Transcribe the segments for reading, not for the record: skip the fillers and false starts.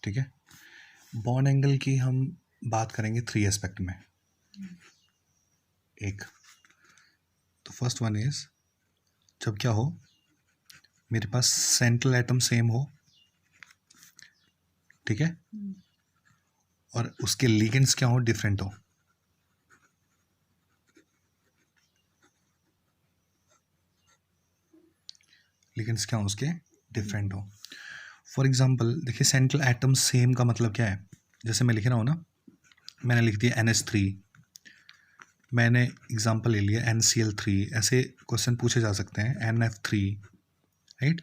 ठीक है। Bond angle की हम बात करेंगे 3 एस्पेक्ट में। एक तो फर्स्ट वन इज जब क्या हो, मेरे पास सेंट्रल एटम सेम हो, ठीक है, और उसके लिगेंड्स क्या हो, डिफरेंट हो। लिगेंड्स क्या हो उसके, डिफरेंट हो। फॉर एग्जांपल देखिए, सेंट्रल एटम सेम का मतलब क्या है। जैसे मैं लिख रहा हूँ ना, मैंने लिख दिया NH3, मैंने एग्जांपल ले लिया NCl3। ऐसे क्वेश्चन पूछे जा सकते हैं, NF3, राइट,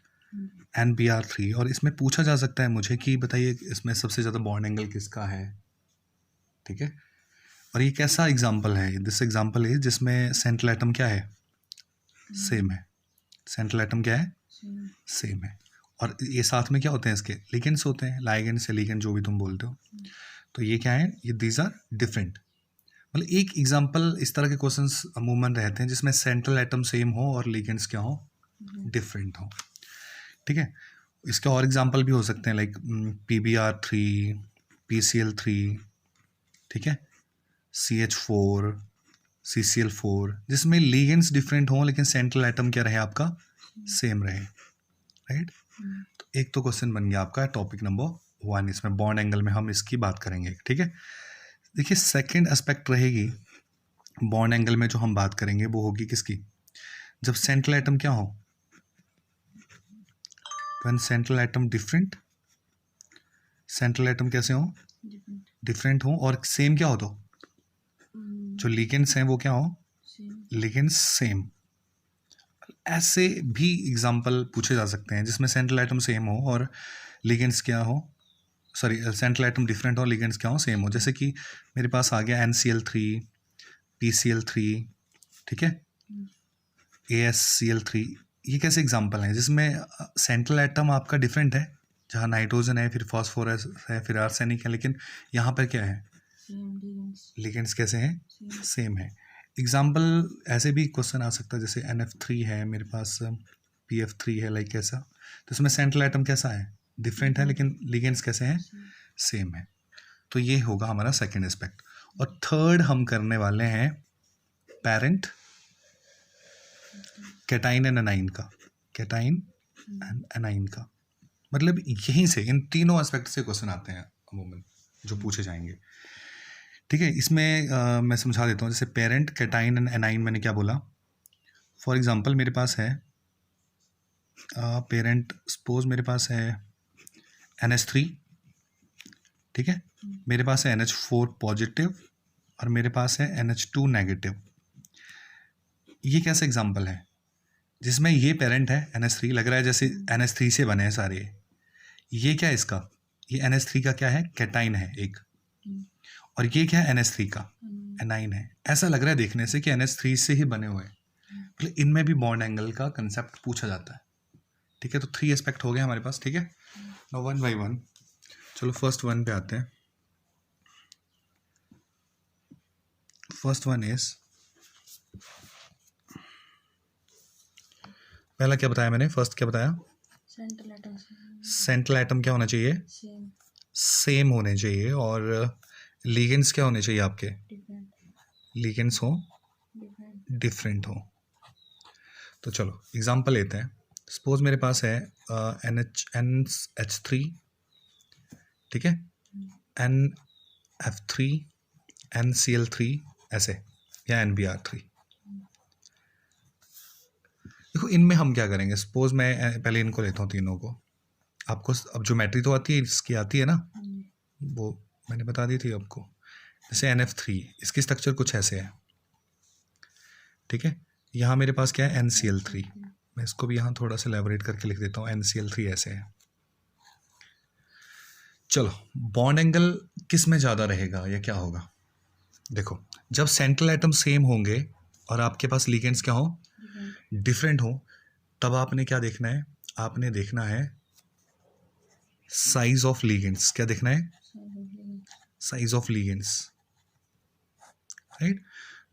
NBr3। और इसमें पूछा जा सकता है मुझे कि बताइए इसमें सबसे ज़्यादा बॉन्ड एंगल किसका है, ठीक है। और ये कैसा एग्जांपल है, दिस एग्जांपल है जिसमें सेंट्रल एटम क्या है, सेम है। सेंट्रल एटम क्या है, सेम है। और ये साथ में क्या होते हैं, इसके लिगेंड्स होते हैं, लाइगेंड्स या लिगेंड जो भी तुम बोलते हो। तो ये क्या है, ये दीज आर डिफरेंट। मतलब एक एग्जांपल इस तरह के क्वेश्चंस अमूमन रहते हैं जिसमें सेंट्रल एटम सेम हो और लिगेंड्स क्या हो, डिफरेंट हो, ठीक है। इसके और एग्जांपल भी हो सकते हैं, लाइक PBr3, PCl3, ठीक है, CH4, CCl4, जिसमें लिगेंड्स डिफरेंट हो लेकिन सेंट्रल एटम क्या रहे आपका, सेम रहे, राइट। तो एक तो क्वेश्चन बन गया आपका टॉपिक नंबर 1, इसमें बॉन्ड एंगल में हम इसकी बात करेंगे, ठीक है। देखिए सेकंड एस्पेक्ट रहेगी बॉन्ड एंगल में जो हम बात करेंगे वो होगी किसकी, जब सेंट्रल एटम क्या हो, when central atom different, central atom कैसे हो, डिफरेंट हो, और सेम क्या हो, तो जो लिगेंड्स हैं वो क्या हो, लिगेंड्स सेम। ऐसे भी एग्जांपल पूछे जा सकते हैं जिसमें सेंट्रल एटम सेम हो और लिगेंड्स क्या हो, सॉरी सेंट्रल एटम डिफरेंट हो, लिगेंड्स क्या हो, सेम हो। जैसे कि मेरे पास आ गया NCl3, PCl3, ठीक है, ASCl3। ये कैसे एग्जांपल हैं जिसमें सेंट्रल एटम आपका डिफरेंट है, जहाँ नाइट्रोजन है, फिर फॉस्फोरस है, फिर आर्सेनिक है, लेकिन यहाँ पर क्या है, लिगेंड्स कैसे हैं, सेम है। एग्जाम्पल ऐसे भी क्वेश्चन आ सकता है, जैसे NF3 है मेरे पास, PF3 है, लाइक कैसा, तो इसमें सेंट्रल एटम कैसा है, डिफरेंट है, लेकिन लिगेंड्स कैसे हैं, सेम है। तो ये होगा हमारा सेकंड एस्पेक्ट। और थर्ड हम करने वाले हैं पेरेंट कैटाइन एंड एनाइन का, कैटाइन एंड एनाइन का। मतलब यहीं से इन तीनों एस्पेक्ट से क्वेश्चन आते हैं अमूमन जो पूछे जाएंगे, ठीक है। इसमें मैं समझा देता हूँ। जैसे पेरेंट कैटाइन एंड एनाइन मैंने क्या बोला, फॉर एग्जांपल मेरे पास है पेरेंट, सपोज मेरे पास है NH3, ठीक है, मेरे पास है NH4 पॉजिटिव और मेरे पास है NH2 नेगेटिव। ये कैसा एग्जांपल है जिसमें ये पेरेंट है NH3, लग रहा है जैसे NH3 से बने हैं सारे। ये क्या है इसका, ये NH3 का क्या है, कैटाइन है एक, और ये क्या है NH3 का एनाइन है। ऐसा लग रहा है देखने से कि NH3 से ही बने हुए हैं, मतलब इनमें भी बॉन्ड एंगल का कंसेप्ट पूछा जाता है, ठीक है। तो 3 एस्पेक्ट हो गए हमारे पास, ठीक है। नाउ 1 बाय 1, चलो फर्स्ट वन पे आते हैं। फर्स्ट वन इज, पहला क्या बताया मैंने, फर्स्ट क्या बताया, सेंट्रल एटम क्या होना चाहिए, सेम होने चाहिए, और लिगेंड्स क्या होने चाहिए आपके, लिगेंड्स हो, डिफरेंट हो। तो चलो एग्जांपल लेते हैं। सपोज मेरे पास है NH3, ठीक है, NF3, NCl3 ऐसे, या NBr3। देखो इनमें हम क्या करेंगे, सपोज मैं पहले इनको लेता हूँ तीनों को। आपको अब ज्योमेट्री तो आती है, इसकी आती है ना, वो मैंने बता दी थी आपको। जैसे NF3, इसकी स्ट्रक्चर कुछ ऐसे है, ठीक है। यहाँ मेरे पास क्या है NCl3, मैं इसको भी यहाँ थोड़ा सा एलैबोरेट करके लिख देता हूँ, NCl3 ऐसे है। चलो बॉन्ड एंगल किस में ज़्यादा रहेगा या क्या होगा, देखो जब सेंट्रल एटम सेम होंगे और आपके पास लिगेंड्स क्या हो, डिफरेंट हो, तब आपने क्या देखना है, आपने देखना है साइज ऑफ लिगेंड्स। क्या देखना है, साइज ऑफ लिगेंड्स, राइट।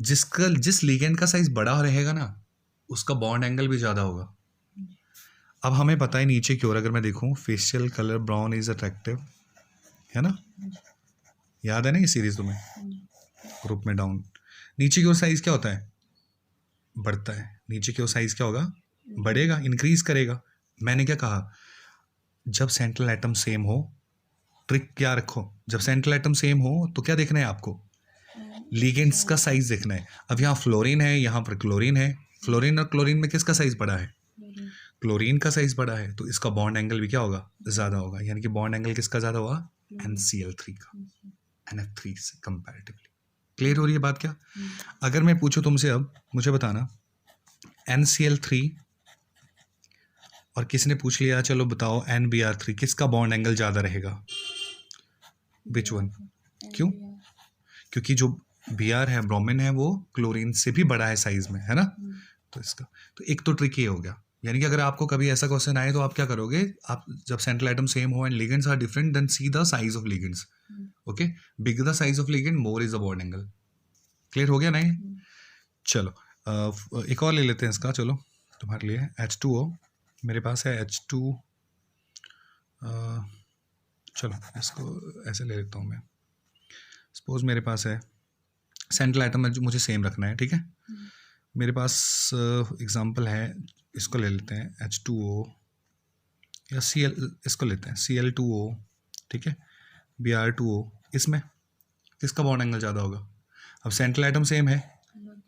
जिस लिगेंड का साइज बड़ा रहेगा ना, उसका बॉन्ड एंगल भी ज़्यादा होगा। अब हमें पता है नीचे की ओर अगर मैं देखूं, facial colour brown is attractive, है ना, याद है ना ये सीरीज तुम्हें, ग्रुप में डाउन, नीचे की ओर साइज क्या होता है, बढ़ता है, नीचे की ओर साइज क्या होगा, बढ़ेगा, इंक्रीज करेगा। मैंने क्या कहा, जब सेंट्रल एटम सेम हो, ट्रिक क्या रखो, जब सेंट्रल एटम सेम हो तो क्या देखना है आपको, लिगेंड्स का साइज देखना है। अब यहाँ फ्लोरीन है, यहाँ पर क्लोरीन है, फ्लोरीन और क्लोरीन में किसका साइज बड़ा है, क्लोरीन का साइज बड़ा है, तो इसका बॉन्ड एंगल भी क्या होगा, ज़्यादा होगा, यानी कि बॉन्ड एंगल किसका ज़्यादा होगा, NCl3 का, NF3 से कंपैरेटिवली। क्लियर हो रही है बात क्या। अगर मैं पूछूं तुमसे, अब मुझे बताना NCl3 और किसी ने पूछ लिया चलो बताओ NBr3, किसका बॉन्ड एंगल ज़्यादा रहेगा, विच वन, क्यों, क्योंकि जो Br है, ब्रोमीन है, वो क्लोरीन से भी बड़ा है साइज में, है ना, तो इसका, तो एक तो ट्रिक ये हो गया। यानी कि अगर आपको कभी ऐसा क्वेश्चन आए तो आप क्या करोगे, आप जब सेंट्रल एटम सेम हो and ligands are different, then see the size of ligands, okay, big the size of ligand more is the bond angle. Clear हो गया नहीं, चलो एक और ले लेते हैं इसका, चलो तुम्हारे लिए H2O, मेरे पास है H2, चलो इसको ऐसे ले लेता हूँ मैं, सपोज मेरे पास है सेंट्रल एटम में, जो मुझे सेम रखना है, ठीक है, मेरे पास एग्जांपल है, इसको ले लेते हैं H2O या Cl, इसको लेते हैं Cl2O, ठीक है, Br2O, इसमें किसका बॉन्ड एंगल ज़्यादा होगा। अब सेंट्रल एटम सेम है,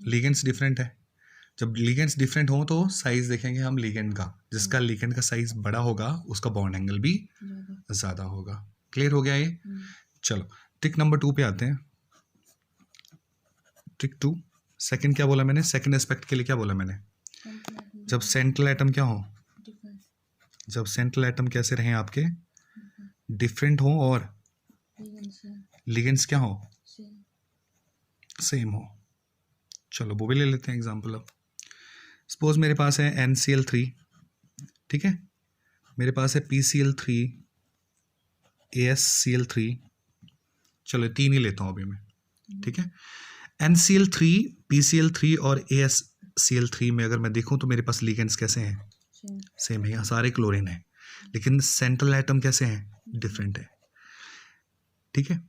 लिगेंड्स डिफरेंट है, जब लिगेंड्स डिफरेंट हो तो साइज देखेंगे हम लिगेंड का, जिसका लिगेंड का साइज बड़ा होगा उसका बॉन्ड एंगल भी ज़्यादा होगा। क्लियर हो गया ये, चलो ट्रिक नंबर 2 पे आते हैं। ट्रिक 2, सेकंड क्या बोला मैंने, सेकंड एस्पेक्ट के लिए क्या बोला मैंने, जब सेंट्रल एटम क्या हो, जब सेंट्रल एटम कैसे रहे आपके, डिफरेंट हो और लिगेंड्स क्या हो, सेम हो। चलो वो भी ले लेते हैं एग्जांपल। अब सपोज मेरे पास है NCl3, ठीक है, मेरे पास है PCl3, AsCl3, चलो 3 ही लेता हूँ अभी मैं, ठीक है, NCl3, PCl3 और AsCl3 में अगर मैं देखूँ तो मेरे पास लिगेंड्स कैसे हैं, सेम है, यहाँ सारे क्लोरीन है, लेकिन सेंट्रल एटम कैसे हैं, डिफरेंट है, ठीक है।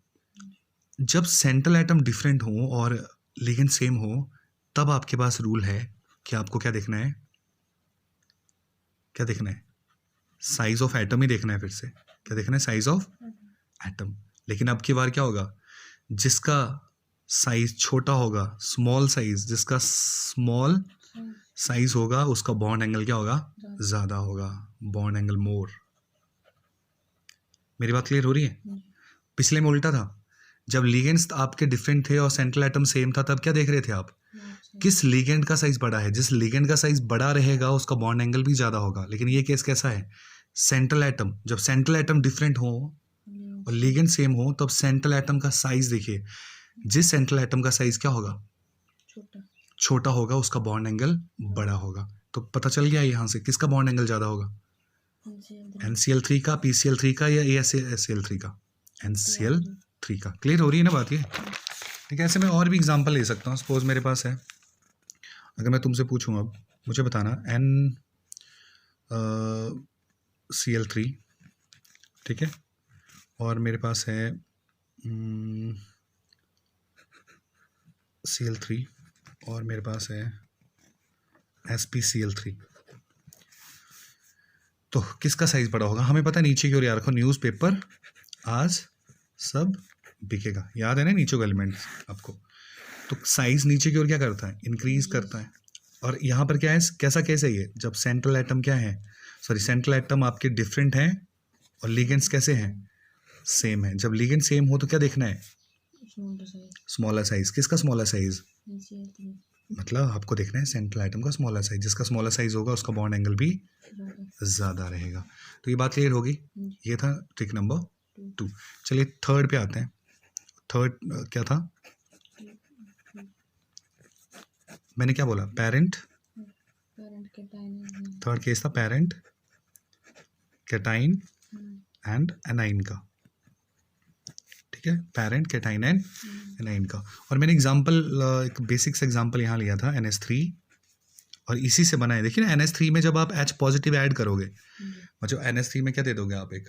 जब सेंट्रल एटम डिफरेंट हो और लिगेंड सेम हो, तब आपके पास रूल है कि आपको क्या देखना है, क्या देखना है, साइज ऑफ एटम ही देखना है, फिर से क्या देखना है, साइज ऑफ एटम। लेकिन अब की बार क्या होगा, जिसका साइज छोटा होगा, स्मॉल साइज, जिसका स्मॉल साइज होगा उसका बॉन्ड एंगल क्या होगा, ज़्यादा होगा, बॉन्ड एंगल मोर। मेरी बात क्लियर हो रही है। पिछले में उल्टा था, जब लिगेंड्स आपके डिफरेंट थे और सेंट्रल एटम सेम था, तब क्या देख रहे थे आप, किस लिगेंड का साइज बड़ा है, जिस लिगेंड का साइज बड़ा रहेगा उसका बॉन्ड एंगल भी ज़्यादा होगा। लेकिन ये केस कैसा है, सेंट्रल एटम, जब सेंट्रल एटम डिफरेंट हो और लिगेंड सेम हो, तब सेंट्रल एटम का साइज देखिए, जिस सेंट्रल एटम का साइज क्या होगा, छोटा होगा, उसका बॉन्ड एंगल बड़ा होगा। तो पता चल गया यहाँ से किसका बॉन्ड एंगल ज़्यादा होगा, NCl3 का, PCl3 का या AsCl3 का, NCl3 का। क्लियर हो रही है ना बात ये, ठीक है। ऐसे मैं और भी एग्जांपल ले सकता हूँ। सपोज मेरे पास है, अगर मैं तुमसे पूछूँ, अब मुझे बताना NCl3, ठीक है, और मेरे पास है Cl3 और मेरे पास है SpCl3, तो किसका साइज बड़ा होगा। हमें पता है नीचे की ओर याद रखो, न्यूज़पेपर आज सब बिकेगा, याद है ना नीचे का एलिमेंट आपको। तो साइज नीचे की ओर क्या करता है, इंक्रीज करता है। और यहाँ पर क्या है, कैसा केस है ये, जब सेंट्रल एटम क्या है, सॉरी सेंट्रल एटम आपके डिफरेंट हैं और लिगेंड्स कैसे हैं, सेम है। जब लिगेंड सेम हो तो क्या देखना है, स्मॉलर साइज। किसका स्मॉलर साइज, मतलब आपको देखना है सेंट्रल एटम का स्मॉलर साइज, जिसका स्मॉलर साइज होगा उसका बॉन्ड एंगल भी ज़्यादा रहेगा। तो ये बात क्लियर होगी। ये था ट्रिक नंबर 2। चलिए थर्ड पे आते हैं। थर्ड क्या था, मैंने क्या बोला, पेरेंट, थर्ड केस था पेरेंट, कैटाइन एंड एनाइन का, ठीक है, पेरेंट, कैटाइन एंड एनाइन का। और मैंने एग्जांपल, एक बेसिक्स एग्जांपल यहाँ लिया था NH3, और इसी से बना है। देखिए ना, NH3 में जब आप H पॉजिटिव ऐड करोगे, मतलब NH3 में क्या दे दोगे आप, एक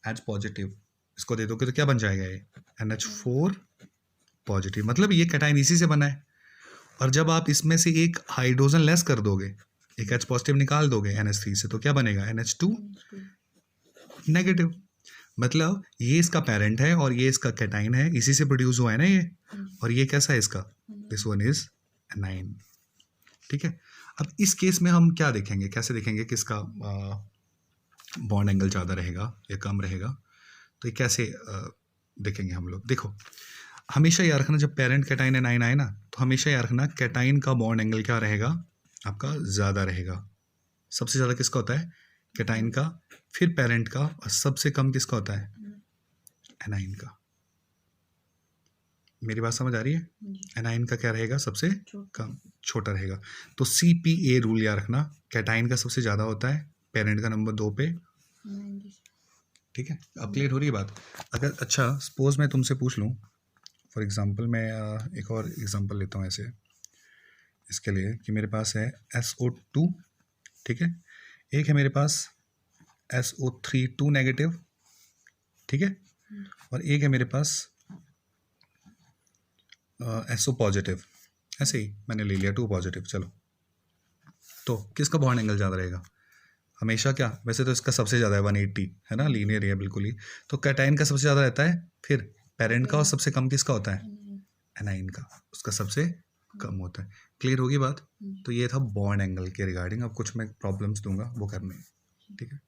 H पॉजिटिव, इसको दे दोगे तो क्या बन जाएगा ये NH4 पॉजिटिव, मतलब ये कैटाइन इसी से बना है। और जब आप इसमें से एक हाइड्रोजन लेस कर दोगे, एक H पॉजिटिव निकाल दोगे NH3 से, तो क्या बनेगा NH2 नेगेटिव। मतलब ये इसका पेरेंट है और ये इसका कैटाइन है, इसी से प्रोड्यूस हुआ है ना ये। और ये कैसा है इसका, दिस वन इज एनाइन। ठीक है, अब इस केस में हम क्या देखेंगे, कैसे देखेंगे किसका बॉन्ड एंगल ज़्यादा रहेगा या कम रहेगा। तो ये कैसे देखेंगे हम लोग, देखो हमेशा याद रखना जब पेरेंट कैटाइन एनाइन आए ना, तो हमेशा याद रखना कैटाइन का बॉन्ड एंगल क्या रहेगा, आपका ज़्यादा रहेगा। सबसे ज़्यादा किसका होता है, कैटाइन का, फिर पेरेंट का, और सबसे कम किसका होता है, एनाइन का। मेरी बात समझ आ रही है? एनाइन का क्या रहेगा, सबसे कम, छोटा रहेगा। तो CPA रूल याद रखना, कैटाइन का सबसे ज़्यादा होता है, पेरेंट का नंबर 2 पे। ठीक है, अब क्लियर हो रही है बात। अगर अच्छा सपोज मैं तुमसे पूछ लूँ, फॉर एग्जांपल मैं एक और एग्जांपल लेता हूँ ऐसे इसके लिए, कि मेरे पास है SO2, ठीक है, एक है मेरे पास SO3 2 नेगेटिव, ठीक है, और एक है मेरे पास SO पॉजिटिव। ऐसे ही मैंने ले लिया 2 पॉजिटिव। चलो, तो किसका बॉन्ड एंगल ज़्यादा रहेगा, हमेशा क्या, वैसे तो इसका सबसे ज़्यादा है 180 है ना, लीनियर है बिल्कुल ही। तो कैटाइन का सबसे ज़्यादा रहता है, फिर पेरेंट का, और सबसे कम किसका होता है, एनाइन का, उसका सबसे कम होता है। क्लियर होगी बात? तो ये था बॉन्ड एंगल के रिगार्डिंग। अब कुछ मैं प्रॉब्लम्स दूंगा वो करने, ठीक है।